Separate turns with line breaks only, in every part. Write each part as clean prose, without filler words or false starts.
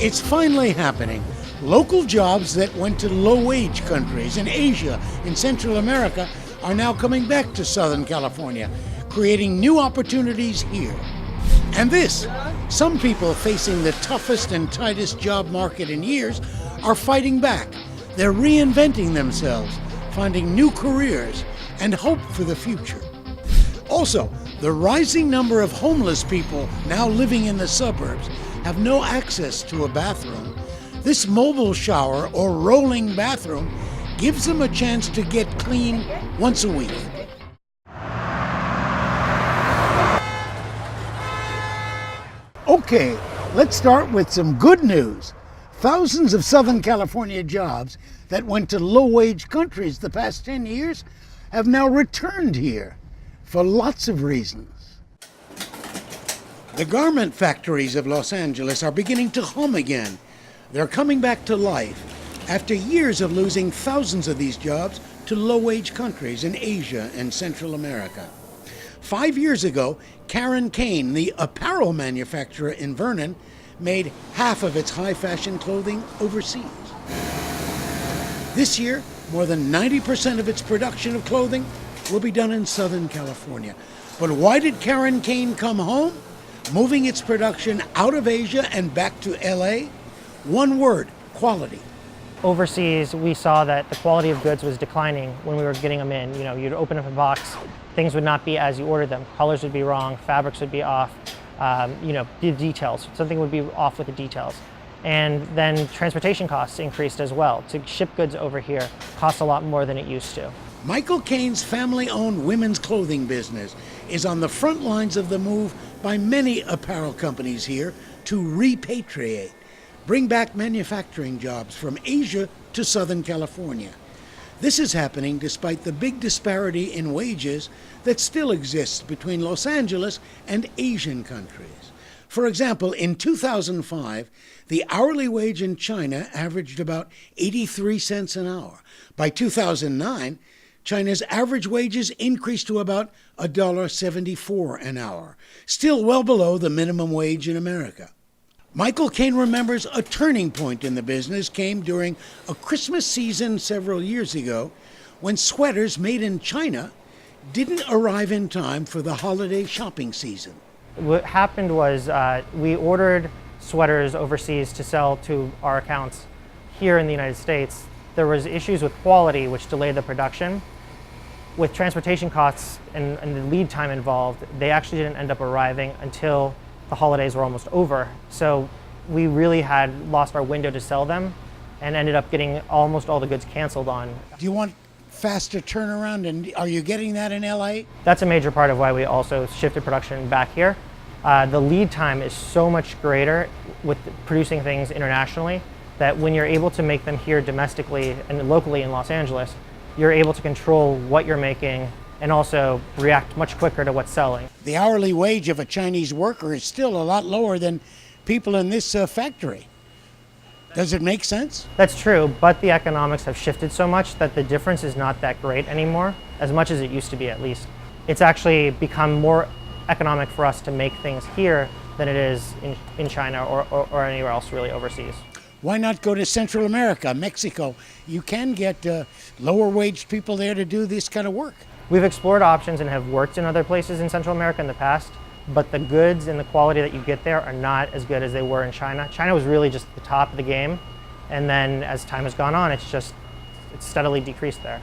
It's finally happening. Local jobs that went to low-wage countries in Asia and Central America are now coming back to Southern California, creating new opportunities here. And this, some people facing the toughest and tightest job market in years are fighting back. They're reinventing themselves, finding new careers and hope for the future. Also, the rising number of homeless people now living in the suburbs have no access to a bathroom. This mobile shower or rolling bathroom gives them a chance to get clean once a week. Okay, let's start with some good news. Thousands of Southern California jobs that went to low-wage countries the past 10 years have now returned here for lots of reasons. The garment factories of Los Angeles are beginning to hum again. They're coming back to life after years of losing thousands of these jobs to low-wage countries in Asia and Central America. 5 years ago, Karen Kane, the apparel manufacturer in Vernon, made half of its high-fashion clothing overseas. This year, more than 90% of its production of clothing will be done in Southern California. But why did Karen Kane come home? Moving its production out of Asia and back to LA? One word: quality.
Overseas, we saw that the quality of goods was declining when we were getting them in. You know, you'd open up a box, things would not be as you ordered them. Colors would be wrong, fabrics would be off, the details. Something would be off with the details. And then transportation costs increased as well. To ship goods over here costs a lot more than it used to.
Michael Kane's family-owned women's clothing business is on the front lines of the move by many apparel companies here to repatriate, bring back manufacturing jobs from Asia to Southern California. This is happening despite the big disparity in wages that still exists between Los Angeles and Asian countries. For example, in 2005, the hourly wage in China averaged about 83 cents an hour. By 2009, China's average wages increased to about $1.74 an hour, still well below the minimum wage in America. Michael Kane remembers a turning point in the business came during a Christmas season several years ago when sweaters made in China didn't arrive in time for the holiday shopping season.
What happened was we ordered sweaters overseas to sell to our accounts here in the United States. There was issues with quality which delayed the production. With transportation costs and the lead time involved, they actually didn't end up arriving until the holidays were almost over. So we really had lost our window to sell them and ended up getting almost all the goods canceled on.
Do you want faster turnaround, and are you getting that in LA?
That's a major part of why we also shifted production back here. The lead time is so much greater with producing things internationally that when you're able to make them here domestically and locally in Los Angeles, you're able to control what you're making and also react much quicker to what's selling.
The hourly wage of a Chinese worker is still a lot lower than people in this factory. Does it make sense?
That's true, but the economics have shifted so much that the difference is not that great anymore, as much as it used to be at least. It's actually become more economic for us to make things here than it is in China or anywhere else really overseas.
Why not go to Central America, Mexico? You can get lower wage people there to do this kind of work.
We've explored options and have worked in other places in Central America in the past, but the goods and the quality that you get there are not as good as they were in China. China was really just the top of the game, and then as time has gone on, it's steadily decreased there.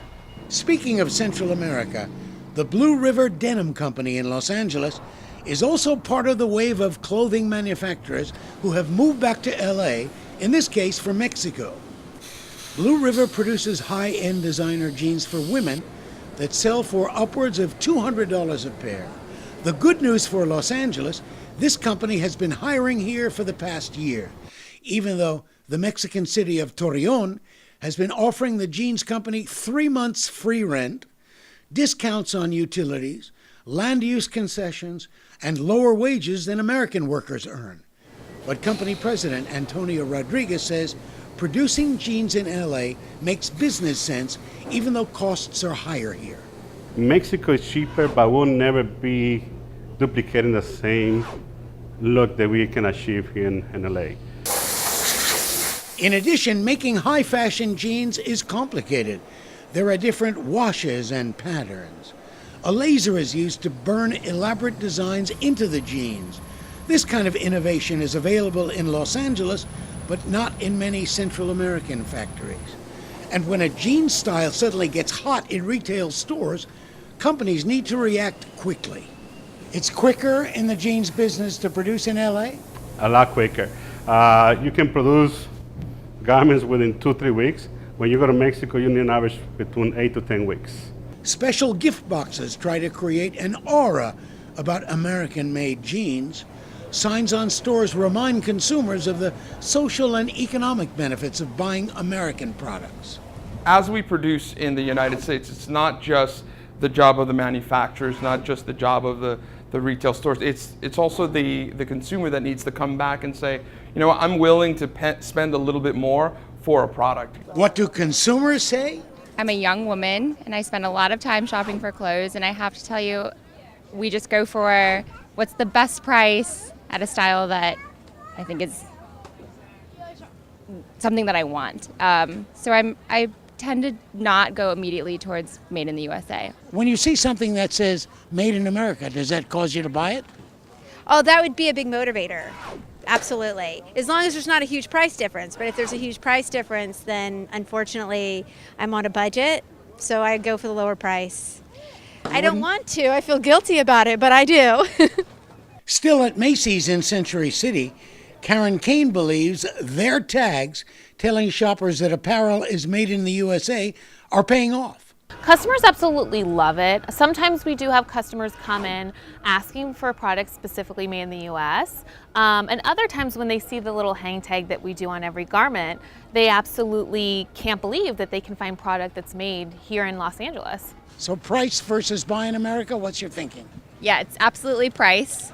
Speaking of Central America, the Blue River Denim Company in Los Angeles is also part of the wave of clothing manufacturers who have moved back to LA, in this case from Mexico. Blue River produces high-end designer jeans for women that sell for upwards of $200 a pair. The good news for Los Angeles, this company has been hiring here for the past year, even though the Mexican city of Torreon has been offering the jeans company 3 months free rent, discounts on utilities, land use concessions, and lower wages than American workers earn. But company president Antonio Rodriguez says producing jeans in LA makes business sense even though costs are higher here.
Mexico is cheaper, but we'll never be duplicating the same look that we can achieve here in LA.
In addition, making high fashion jeans is complicated. There are different washes and patterns. A laser is used to burn elaborate designs into the jeans. This kind of innovation is available in Los Angeles, but not in many Central American factories. And when a jean style suddenly gets hot in retail stores, companies need to react quickly. It's quicker in the jeans business to produce in LA?
A lot quicker. You can produce garments within 2-3 weeks. When you go to Mexico, you need an average between 8 to 10 weeks.
Special gift boxes try to create an aura about American-made jeans. Signs on stores remind consumers of the social and economic benefits of buying American products.
As we produce in the United States, it's not just the job of the manufacturers, not just the job of the retail stores. It's also the consumer that needs to come back and say, you know what, I'm willing to spend a little bit more for a product.
What do consumers say?
I'm a young woman and I spend a lot of time shopping for clothes, and I have to tell you, we just go for what's the best price at a style that I think is something that I want. So I tend to not go immediately towards made in the USA.
When you see something that says made in America, does that cause you to buy it?
Oh, that would be a big motivator. Absolutely. As long as there's not a huge price difference. But if there's a huge price difference, then unfortunately I'm on a budget, so I go for the lower price. I don't want to. I feel guilty about it, but I do.
Still at Macy's in Century City, Karen Kane believes their tags telling shoppers that apparel is made in the USA are paying off.
Customers absolutely love it. Sometimes we do have customers come in asking for products specifically made in the US. And other times when they see the little hang tag that we do on every garment, they absolutely can't believe that they can find product that's made here in Los Angeles.
So price versus buy in America, what's your thinking?
Yeah, it's absolutely price.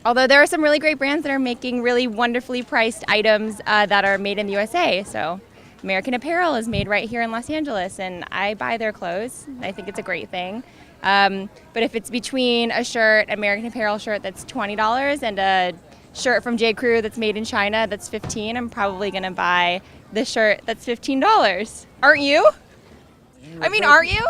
Although there are some really great brands that are making really wonderfully priced items that are made in the USA. So American Apparel is made right here in Los Angeles, and I buy their clothes. I think it's a great thing. But if it's between a shirt, American Apparel shirt that's $20 and a shirt from J. Crew that's made in China that's $15, I'm probably gonna buy the shirt that's $15. Aren't you? I mean, aren't you?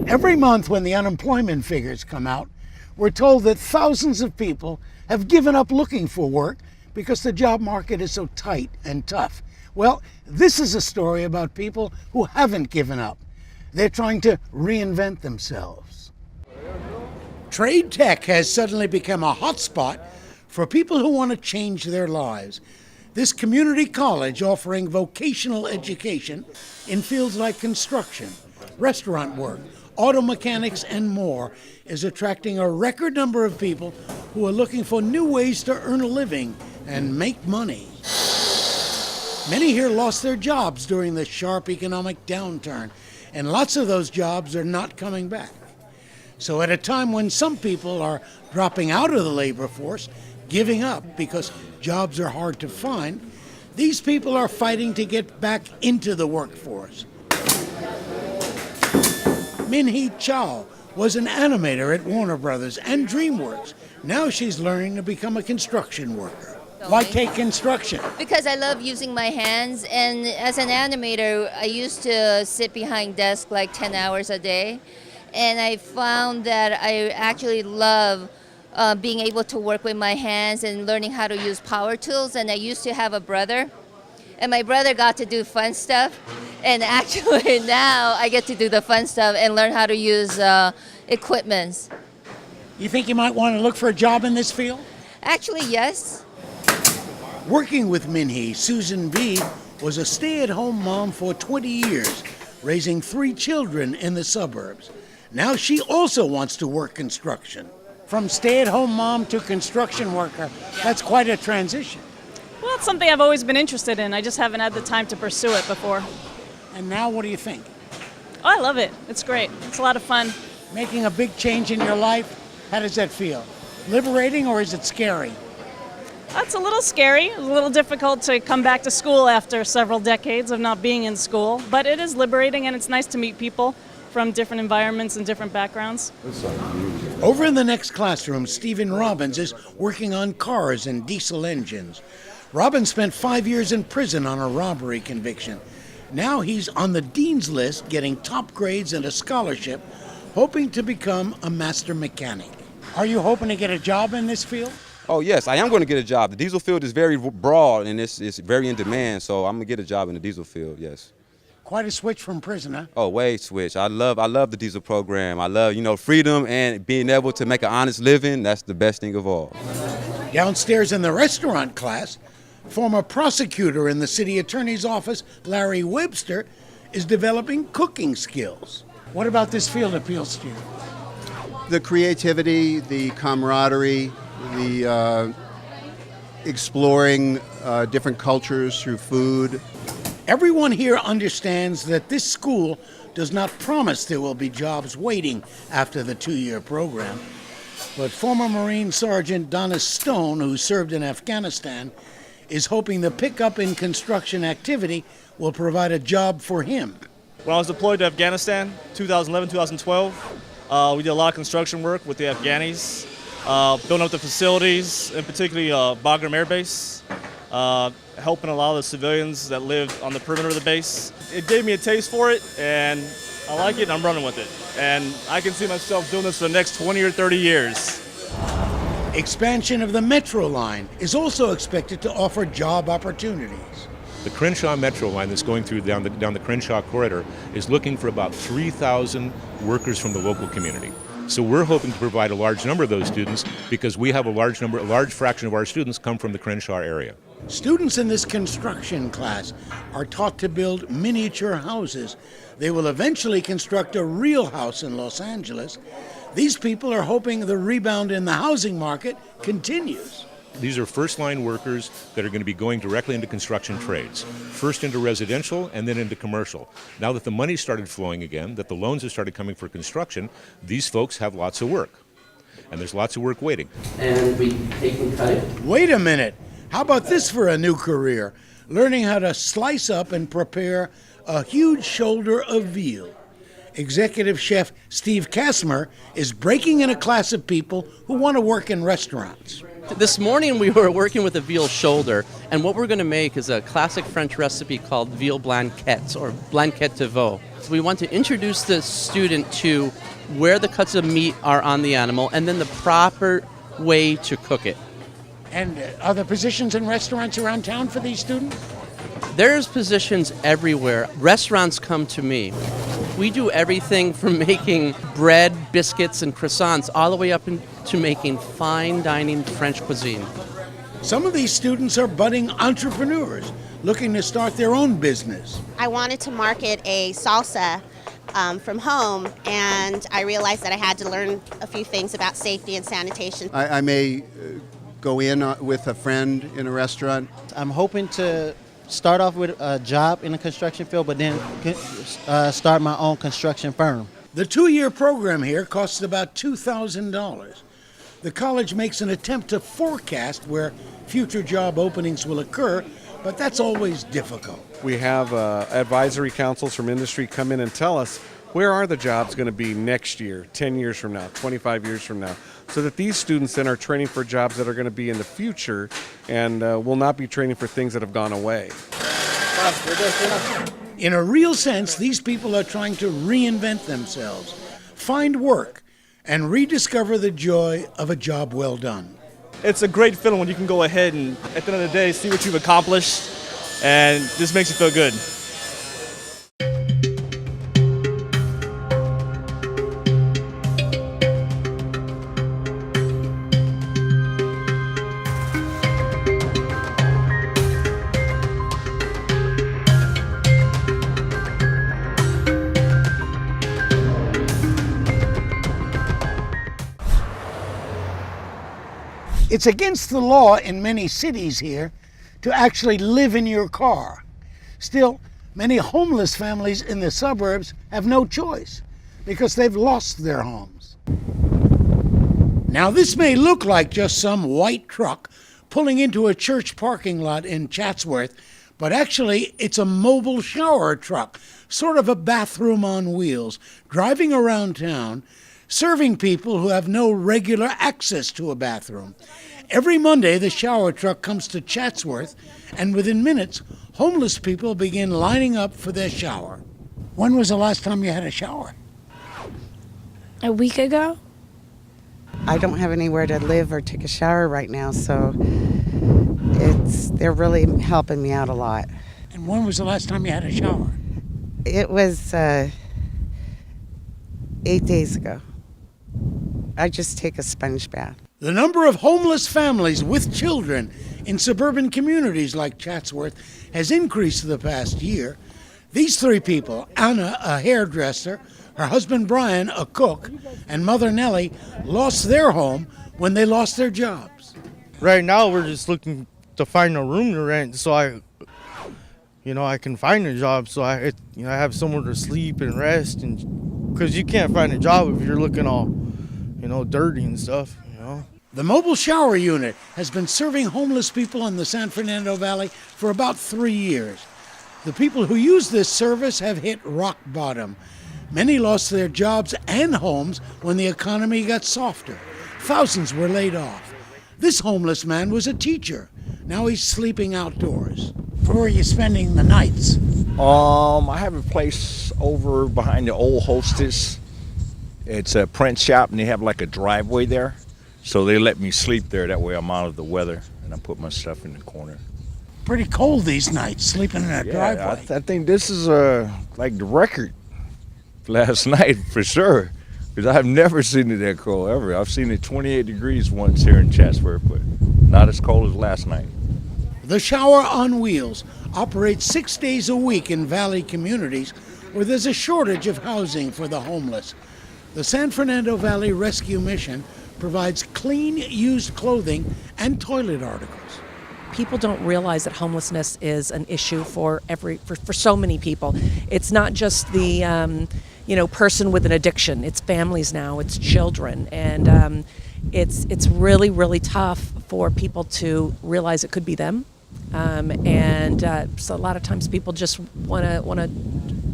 Every month when the unemployment figures come out, we're told that thousands of people have given up looking for work because the job market is so tight and tough. Well, this is a story about people who haven't given up. They're trying to reinvent themselves. Trade tech has suddenly become a hotspot for people who want to change their lives. This community college offering vocational education in fields like construction, restaurant work, auto mechanics, and more is attracting a record number of people who are looking for new ways to earn a living and make money. Many here lost their jobs during the sharp economic downturn, and lots of those jobs are not coming back. So at a time when some people are dropping out of the labor force, giving up because jobs are hard to find, these people are fighting to get back into the workforce. Min-hee Chow was an animator at Warner Brothers and DreamWorks. Now she's learning to become a construction worker. Why take construction?
Because I love using my hands, and as an animator, I used to sit behind desk like 10 hours a day, and I found that I actually love being able to work with my hands and learning how to use power tools. And I used to have a brother, and my brother got to do fun stuff, and actually now I get to do the fun stuff and learn how to use equipment.
You think you might want to look for a job in this field?
Actually, yes.
Working with Min-hee, Susan V was a stay-at-home mom for 20 years, raising 3 children in the suburbs. Now she also wants to work construction. From stay-at-home mom to construction worker, that's quite a transition.
Well, it's something I've always been interested in. I just haven't had the time to pursue it before.
And now what do you think?
Oh, I love it. It's great. It's a lot of fun.
Making a big change in your life, how does that feel? Liberating or is it scary?
That's a little scary. It's a little difficult to come back to school after several decades of not being in school, but it is liberating and it's nice to meet people from different environments and different backgrounds.
Over in the next classroom, Stephen Robbins is working on cars and diesel engines. Robbins spent 5 years in prison on a robbery conviction. Now he's on the dean's list, getting top grades and a scholarship, hoping to become a master mechanic. Are you hoping to get a job in this field?
Oh yes, I am going to get a job. The diesel field is very broad and it's very in demand, so I'm going to get a job in the diesel field, yes.
Quite a switch from prison, huh?
Oh, way switch. I love the diesel program. I love, freedom and being able to make an honest living. That's the best thing of all.
Downstairs in the restaurant class, former prosecutor in the city attorney's office, Larry Webster, is developing cooking skills. What about this field appeals to you?
The creativity, the camaraderie, the exploring different cultures through food.
Everyone here understands that this school does not promise there will be jobs waiting after the 2-year program. But former Marine Sergeant Donna Stone, who served in Afghanistan, is hoping the pickup in construction activity will provide a job for him.
When I was deployed to Afghanistan, 2011, 2012, we did a lot of construction work with the Afghanis, building up the facilities, and particularly Bagram Air Base, helping a lot of the civilians that live on the perimeter of the base. It gave me a taste for it, and I like it, and I'm running with it. And I can see myself doing this for the next 20 or 30 years.
Expansion of the Metro line is also expected to offer job opportunities.
The Crenshaw Metro line that's going through down the Crenshaw corridor is looking for about 3,000 workers from the local community. So we're hoping to provide a large number of those students because we have a large fraction of our students come from the Crenshaw area.
Students in this construction class are taught to build miniature houses. They will eventually construct a real house in Los Angeles. These people are hoping the rebound in the housing market continues.
These are first-line workers that are going to be going directly into construction trades, first into residential and then into commercial. Now that the money started flowing again, that the loans have started coming for construction, these folks have lots of work. And there's lots of work waiting.
And we take and cut it.
Wait a minute. How about this for a new career? Learning how to slice up and prepare a huge shoulder of veal. Executive Chef Steve Casimir is breaking in a class of people who want to work in restaurants.
This morning we were working with a veal shoulder, and what we're going to make is a classic French recipe called veal blanquette or blanquette de veau. So we want to introduce the student to where the cuts of meat are on the animal and then the proper way to cook it.
And are there positions in restaurants around town for these students?
There's positions everywhere. Restaurants come to me. We do everything from making bread, biscuits, and croissants all the way up to making fine dining French cuisine.
Some of these students are budding entrepreneurs looking to start their own business.
I wanted to market a salsa from home, and I realized that I had to learn a few things about safety and sanitation.
I may go in with a friend in a restaurant.
I'm hoping to start off with a job in the construction field, but then start my own construction firm.
The 2-year program here costs about $2,000. The college makes an attempt to forecast where future job openings will occur, but that's always difficult.
We have advisory councils from industry come in and tell us where are the jobs going to be next year, 10 years from now, 25 years from now, so that these students then are training for jobs that are going to be in the future and will not be training for things that have gone away.
In a real sense, these people are trying to reinvent themselves, find work, and rediscover the joy of a job well done.
It's a great feeling when you can go ahead and at the end of the day see what you've accomplished, and this makes you feel good.
It's against the law in many cities here to actually live in your car. Still, Many homeless families in the suburbs have no choice because they've lost their homes. Now, this may look like just some white truck pulling into a church parking lot in Chatsworth, but actually it's a mobile shower truck, sort of a bathroom on wheels, driving around town, serving people who have no regular access to a bathroom. Every Monday, the shower truck comes to Chatsworth, and within minutes, homeless people begin lining up for their shower. When was the last time you had a shower?
A week ago.
I don't have anywhere to live or take a shower right now, so they're really helping me out a lot.
And when was the last time you had a shower?
It was 8 days ago. I just take a sponge bath.
The number of homeless families with children in suburban communities like Chatsworth has increased the past year. These three people, Anna, a hairdresser, her husband Brian, a cook, and mother Nellie, lost their home when they lost their jobs.
Right now, we're just looking to find a room to rent so I can find a job so I have somewhere to sleep and rest, and because you can't find a job if you're looking all, dirty and stuff,
The mobile shower unit has been serving homeless people in the San Fernando Valley for about 3 years. The people who use this service have hit rock bottom. Many lost their jobs and homes when the economy got softer. Thousands were laid off. This homeless man was a teacher. Now he's sleeping outdoors. Where are you spending the nights?
I have a place over behind the old Hostess. It's a print shop, and they have like a driveway there. So they let me sleep there. That way I'm out of the weather, and I put my stuff in the corner.
Pretty cold these nights, sleeping in a driveway.
I think this is like the record last night for sure, because I've never seen it that cold ever. I've seen it 28 degrees once here in Chatsworth, but not as cold as last night.
The Shower on Wheels operates 6 days a week in valley communities where there's a shortage of housing for the homeless. The San Fernando Valley Rescue Mission provides clean, used clothing and toilet articles.
People don't realize that homelessness is an issue for so many people. It's not just the person with an addiction. It's families now. It's children, and it's really, really tough for people to realize it could be them. So a lot of times people just want to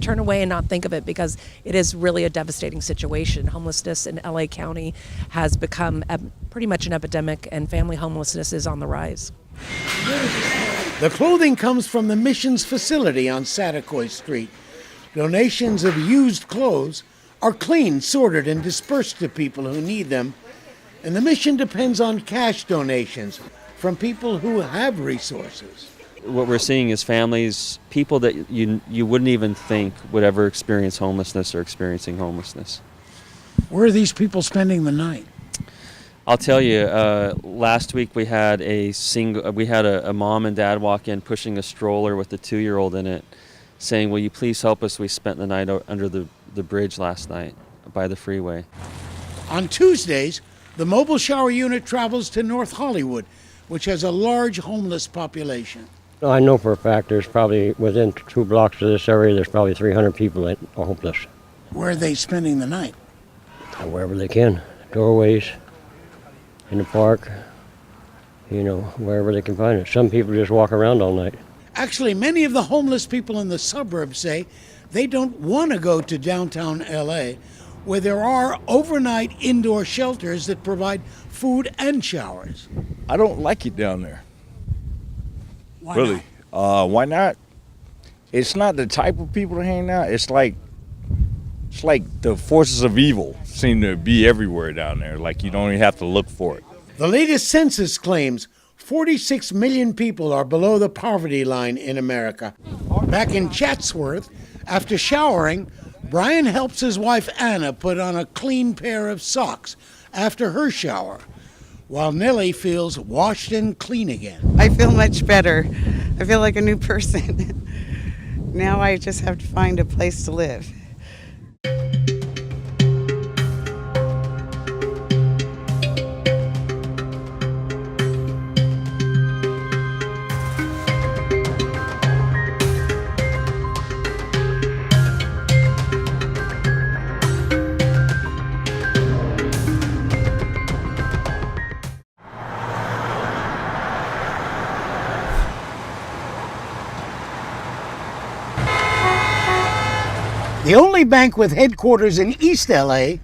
turn away and not think of it because it is really a devastating situation. Homelessness in LA County has become pretty much an epidemic, and family homelessness is on the rise.
The clothing comes from the mission's facility on Satakoy Street. Donations of used clothes are cleaned, sorted, and dispersed to people who need them. And the mission depends on cash donations from people who have resources.
What we're seeing is families, people that you wouldn't even think would ever experience homelessness or experiencing homelessness.
Where are these people spending the night?
I'll tell you, last week we had a mom and dad walk in pushing a stroller with a 2-year-old in it, saying, "Will you please help us? We spent the night under the bridge last night by the freeway."
On Tuesdays, the mobile shower unit travels to North Hollywood, which has a large homeless population.
I know for a fact there's probably, within 2 blocks of this area, there's probably 300 people that are homeless.
Where are they spending the night?
Wherever they can. Doorways, in the park, wherever they can find it. Some people just walk around all night.
Actually, many of the homeless people in the suburbs say they don't want to go to downtown LA, where there are overnight indoor shelters that provide food and showers.
I don't like it down there.
Why
really? Why not? It's not the type of people to hang out. It's like the forces of evil seem to be everywhere down there. Like you don't even have to look for it.
The latest census claims 46 million people are below the poverty line in America. Back in Chatsworth, after showering, Brian helps his wife Anna put on a clean pair of socks after her shower, while Nellie feels washed and clean again.
I feel much better. I feel like a new person. Now I just have to find a place to live.
The only bank with headquarters in East LA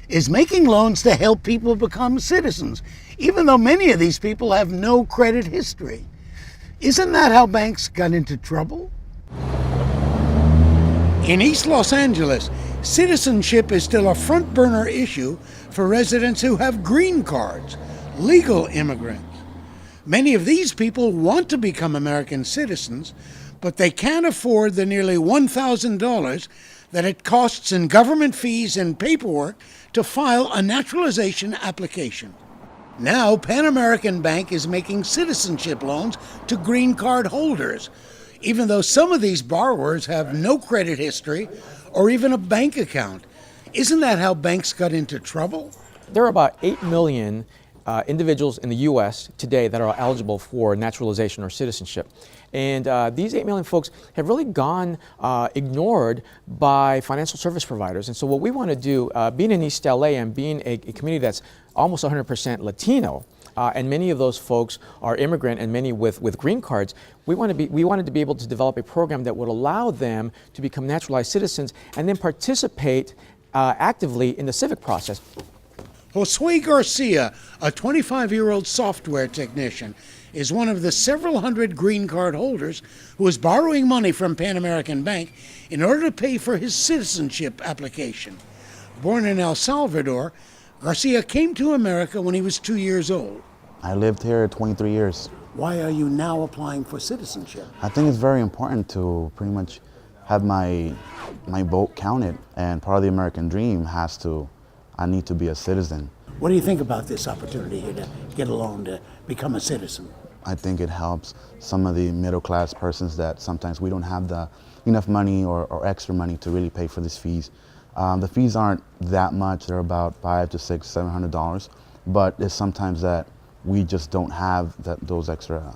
is making loans to help people become citizens, even though many of these people have no credit history. Isn't that how banks got into trouble? In East Los Angeles, citizenship is still a front burner issue for residents who have green cards, legal immigrants. Many of these people want to become American citizens, but they can't afford the nearly $1,000 that it costs in government fees and paperwork to file a naturalization application. Now, Pan American Bank is making citizenship loans to green card holders, even though some of these borrowers have no credit history or even a bank account. Isn't that how banks got into trouble?
There are about 8 million individuals in the U.S. today that are eligible for naturalization or citizenship. And these 8 million folks have really gone ignored by financial service providers. And so what we want to do, being in East LA and being a community that's almost 100% Latino, and many of those folks are immigrant and many with green cards, we wanted to be able to develop a program that would allow them to become naturalized citizens and then participate actively in the civic process.
Josue Garcia, a 25-year-old software technician, is one of the several hundred green card holders who is borrowing money from Pan American Bank in order to pay for his citizenship application. Born in El Salvador, Garcia came to America when he was 2 years old.
I lived here 23 years.
Why are you now applying for citizenship?
I think it's very important to pretty much have my vote counted, and part of the American dream I need to be a citizen.
What do you think about this opportunity here to get a loan to become a citizen?
I think it helps some of the middle class persons that sometimes we don't have enough money or extra money to really pay for these fees. The fees aren't that much. They're about $500 to $600, $700, but it's sometimes that we just don't have those extra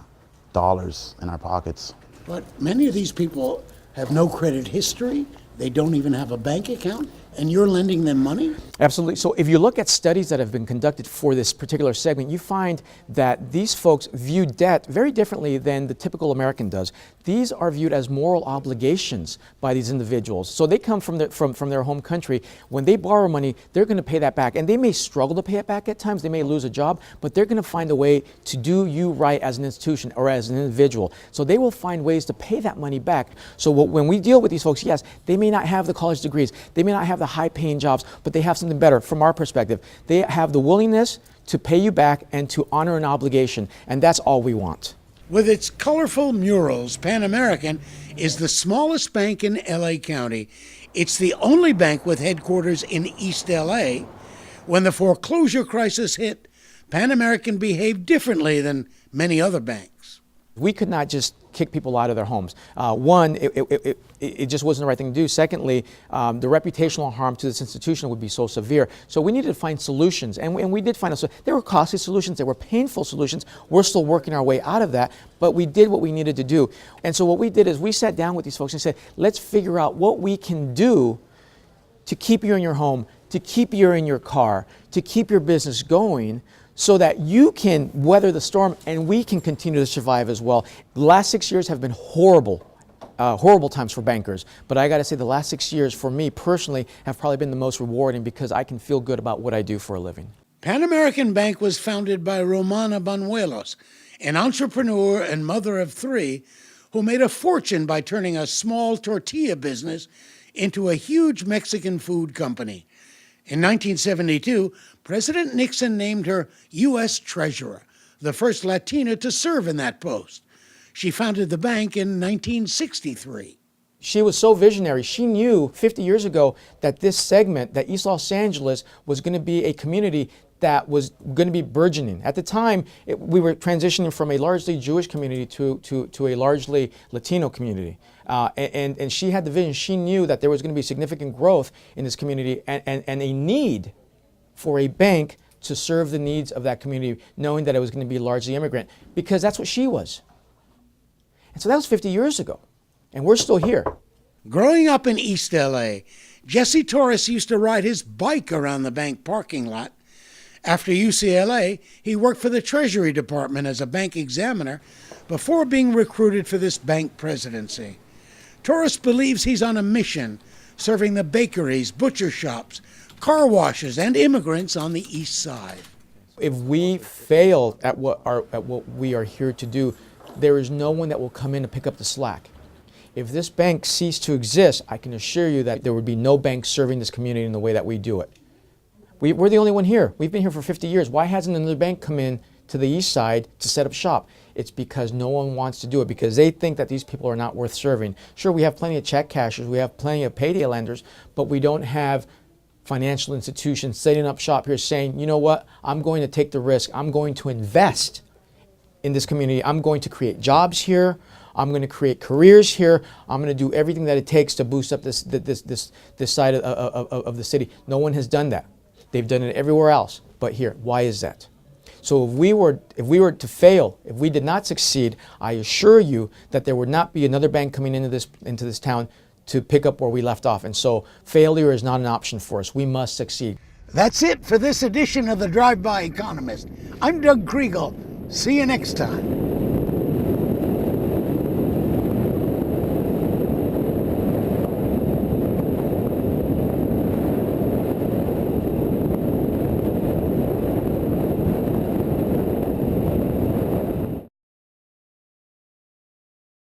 dollars in our pockets.
But many of these people have no credit history. They don't even have a bank account, and you're lending them money?
Absolutely. So if you look at studies that have been conducted for this particular segment, you find that these folks view debt very differently than the typical American does. These are viewed as moral obligations by these individuals. So they come from their home country. When they borrow money, they're going to pay that back. And they may struggle to pay it back at times. They may lose a job, but they're going to find a way to do you right as an institution or as an individual. So they will find ways to pay that money back. So when we deal with these folks, yes, they may not have the college degrees. They may not have the high-paying jobs, but they have something better from our perspective. They have the willingness to pay you back and to honor an obligation, and that's all we want.
With its colorful murals, Pan American is the smallest bank in LA County. It's the only bank with headquarters in East LA. When the foreclosure crisis hit, Pan American behaved differently than many other banks.
We could not just kick people out of their homes. One, it just wasn't the right thing to do. Secondly, the reputational harm to this institution would be so severe. So we needed to find solutions, and we did find a. There were costly solutions, there were painful solutions. We're still working our way out of that, but we did what we needed to do. And so what we did is we sat down with these folks and said, let's figure out what we can do to keep you in your home, to keep you in your car, to keep your business going, so that you can weather the storm and we can continue to survive as well. The last 6 years have been horrible times for bankers. But I got to say the last 6 years for me personally have probably been the most rewarding because I can feel good about what I do for a living.
Pan American Bank was founded by Romana Banuelos, an entrepreneur and mother of three who made a fortune by turning a small tortilla business into a huge Mexican food company. In 1972, President Nixon named her U.S. Treasurer, the first Latina to serve in that post. She founded the bank in 1963.
She was so visionary. She knew 50 years ago that this segment, that East Los Angeles, was going to be a community that was going to be burgeoning. At the time, we were transitioning from a largely Jewish community to a largely Latino community. And she had the vision. She knew that there was going to be significant growth in this community and a need for a bank to serve the needs of that community, knowing that it was going to be largely immigrant, because that's what she was. And so that was 50 years ago, and we're still here.
Growing up in East LA, Jesse Torres used to ride his bike around the bank parking lot. After UCLA, he worked for the Treasury Department as a bank examiner before being recruited for this bank presidency. Torres believes he's on a mission serving the bakeries, butcher shops, car washes, and immigrants on the east side.
If we fail at what we are here to do, there is no one that will come in and pick up the slack. If this bank ceased to exist, I can assure you that there would be no bank serving this community in the way that we do it. We're the only one here. We've been here for 50 years. Why hasn't another bank come in to the east side to set up shop? It's because no one wants to do it, because they think that these people are not worth serving. Sure, we have plenty of check cashers, we have plenty of payday lenders, but we don't have financial institutions setting up shop here saying, you know what, I'm going to take the risk. I'm going to invest in this community. I'm going to create jobs here. I'm going to create careers here. I'm going to do everything that it takes to boost up this side of the city. No one has done that. They've done it everywhere else, but here. Why is that? So if we were to fail, if we did not succeed, I assure you that there would not be another bank coming into this town to pick up where we left off. And so failure is not an option for us. We must succeed.
That's it for this edition of the Drive-By Economist. I'm Doug Kriegel. See you next time.